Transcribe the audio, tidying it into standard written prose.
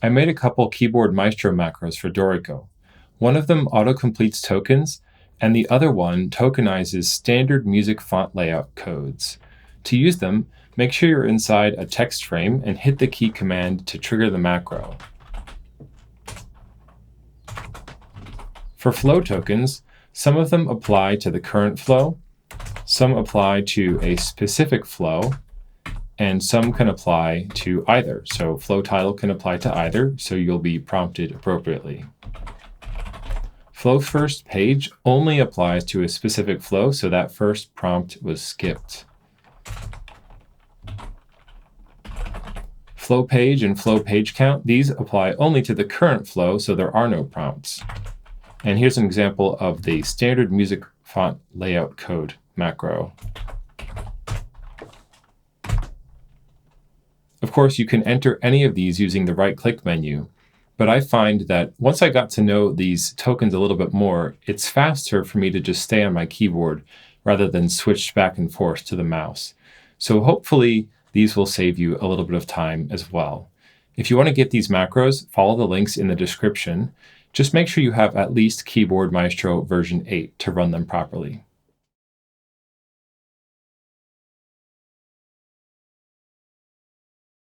I made a couple keyboard Maestro macros for Dorico. One of them autocompletes tokens, and the other one tokenizes standard music font layout codes. To use them, make sure you're inside a text frame and hit the key command to trigger the macro. For flow tokens, some of them apply to the current flow, some apply to a specific flow, and some can apply to either. So flow title can apply to either, so you'll be prompted appropriately. Flow first page only applies to a specific flow, so that first prompt was skipped. Flow page and flow page count, these apply only to the current flow, so there are no prompts. And here's an example of the standard music font layout code macro. Of course, you can enter any of these using the right-click menu, but I find that once I got to know these tokens a little bit more, it's faster for me to just stay on my keyboard rather than switch back and forth to the mouse. So hopefully these will save you a little bit of time as well. If you want to get these macros, follow the links in the description. Just make sure you have at least Keyboard Maestro version 8 to run them properly.